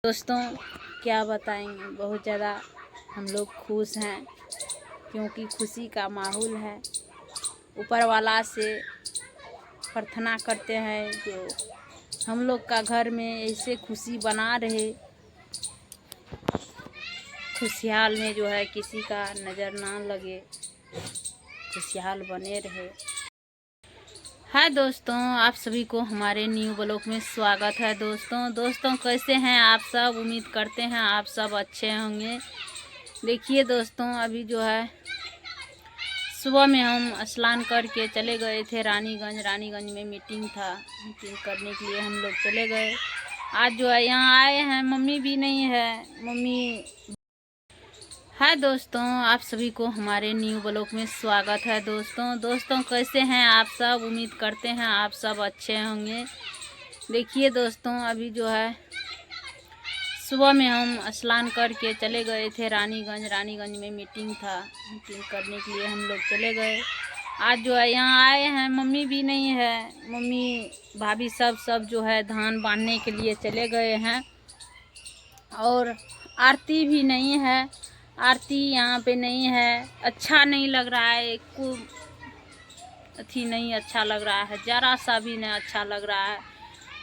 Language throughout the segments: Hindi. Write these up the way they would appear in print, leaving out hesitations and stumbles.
दोस्तों क्या बताएंगे, बहुत ज़्यादा हम लोग खुश हैं क्योंकि खुशी का माहौल है। ऊपर वाला से प्रार्थना करते हैं जो हम लोग का घर में ऐसे खुशी बना रहे, खुशहाल में जो है किसी का नज़र ना लगे, खुशहाल बने रहे। हाय दोस्तों, आप सभी को हमारे न्यू ब्लॉग में स्वागत है। दोस्तों कैसे हैं आप सब? उम्मीद करते हैं आप सब अच्छे होंगे। देखिए दोस्तों, अभी जो है सुबह में हम स्नान करके चले गए थे रानीगंज में मीटिंग था। मीटिंग करने के लिए हम लोग चले गए। आज जो है यहाँ आए हैं, मम्मी भी नहीं है। मम्मी हाय दोस्तों, आप सभी को हमारे न्यू ब्लॉग में स्वागत है। दोस्तों कैसे हैं आप सब? उम्मीद करते हैं आप सब अच्छे होंगे। देखिए दोस्तों, अभी जो है सुबह में हम स्नान करके चले गए थे रानीगंज में मीटिंग था। मीटिंग करने के लिए हम लोग चले गए। आज जो है यहाँ आए हैं, मम्मी भी नहीं है। मम्मी भाभी सब जो है धान बांधने के लिए चले गए हैं और आरती भी नहीं है। आरती यहाँ पे नहीं है, अच्छा नहीं लग रहा है। नहीं अच्छा लग रहा है, जरा सा भी नहीं अच्छा लग रहा है।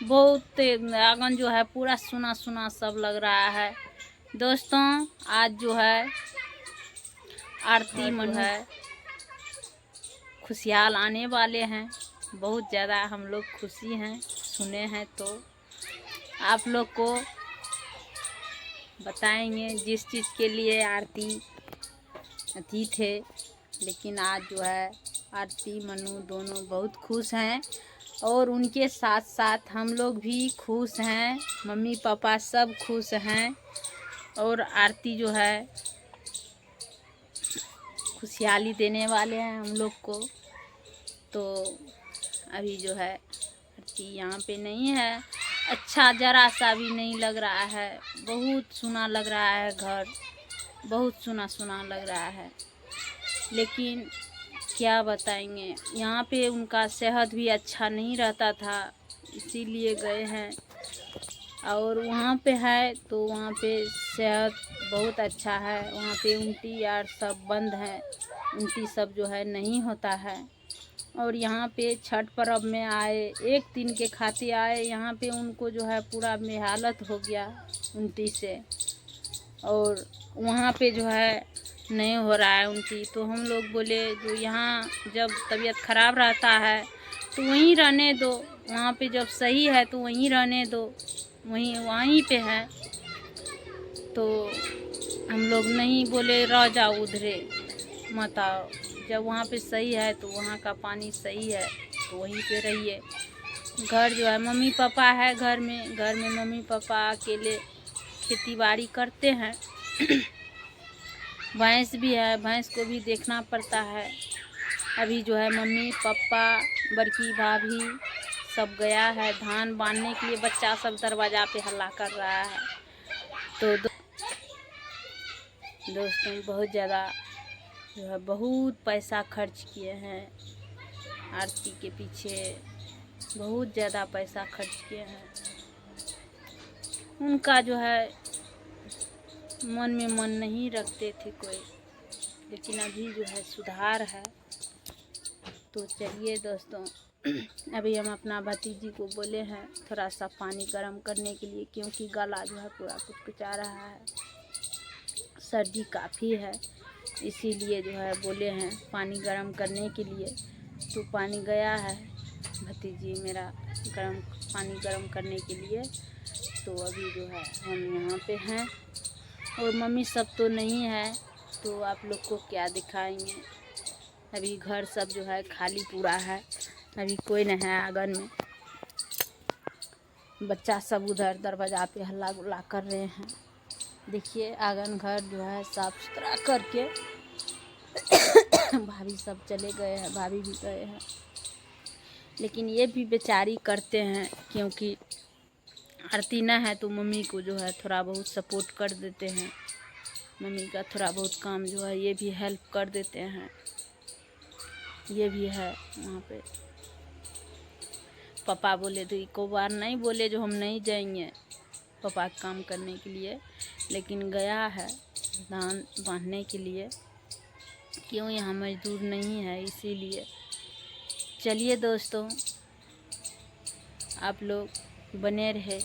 बहुत आंगन जो है पूरा सुना सब लग रहा है। दोस्तों आज जो है आरती मन है, खुशहाल आने वाले हैं। बहुत ज़्यादा हम लोग खुशी हैं, सुने हैं तो आप लोग को बताएंगे। जिस चीज़ के लिए आरती अति थे, लेकिन आज जो है आरती मनु दोनों बहुत खुश हैं और उनके साथ साथ हम लोग भी खुश हैं। मम्मी पापा सब खुश हैं और आरती जो है खुशहाली देने वाले हैं हम लोग को। तो अभी जो है आरती यहाँ पे नहीं है, अच्छा जरा सा भी नहीं लग रहा है। बहुत सुना लग रहा है, घर बहुत सुना लग रहा है। लेकिन क्या बताएंगे, यहाँ पे उनका सेहत भी अच्छा नहीं रहता था, इसीलिए गए हैं। और वहाँ पे है तो वहाँ पे सेहत बहुत अच्छा है। वहाँ पे उल्टी यार सब बंद है, उल्टी सब जो है नहीं होता है। और यहाँ पे छठ पर्व में आए, एक दिन के खातिर आए, यहाँ पे उनको जो है पूरा बेहालत हो गया उल्टी से। और वहाँ पे जो है नहीं हो रहा है उल्टी। तो हम लोग बोले जो यहाँ जब तबीयत ख़राब रहता है तो वहीं रहने दो, वहाँ पे जब सही है तो वहीं रहने दो, वहीं पे है। तो हम लोग नहीं बोले रह जाओ उधरे मत आओ, जब वहाँ पे सही है तो वहाँ का पानी सही है तो वहीं पे रहिए। घर जो है मम्मी पापा है, घर में मम्मी पापा अकेले खेती बाड़ी करते हैं। भैंस भी है, भैंस को भी देखना पड़ता है। अभी जो है मम्मी पापा बड़की भाभी सब गया है धान बांधने के लिए। बच्चा सब दरवाज़ा पे हल्ला कर रहा है। तो दोस्तों बहुत ज़्यादा जो है बहुत पैसा खर्च किए हैं आरती के पीछे, बहुत ज़्यादा पैसा खर्च किए हैं। उनका जो है मन में मन नहीं रखते थे कोई, लेकिन अभी जो है सुधार है। तो चलिए दोस्तों, अभी हम अपना भतीजी को बोले हैं थोड़ा सा पानी गर्म करने के लिए, क्योंकि गला जो है पूरा कुचकुचा रहा है, सर्दी काफ़ी है, इसीलिए जो है बोले हैं पानी गर्म करने के लिए। तो पानी गया है भतीजी मेरा पानी गर्म करने के लिए। तो अभी जो है हम यहाँ पे हैं और मम्मी सब तो नहीं है, तो आप लोग को क्या दिखाएंगे। अभी घर सब जो है खाली पूरा है, अभी कोई नहीं है आंगन में। बच्चा सब उधर दरवाज़ा पे हल्ला गुल्ला कर रहे हैं। देखिए आंगन घर जो है साफ सुथरा करके भाभी सब चले गए हैं, भाभी भी गए हैं। लेकिन ये भी बेचारी करते हैं, क्योंकि आरती न है तो मम्मी को जो है थोड़ा बहुत सपोर्ट कर देते हैं। मम्मी का थोड़ा बहुत काम जो है ये भी हेल्प कर देते हैं। ये भी है वहाँ पे। पापा बोले तो एक बार नहीं बोले जो हम नहीं जाएंगे, पापा का काम करने के लिए, लेकिन गया है धान बांधने के लिए। क्यों, यहाँ मजदूर नहीं है इसीलिए। चलिए दोस्तों, आप लोग बने रहे।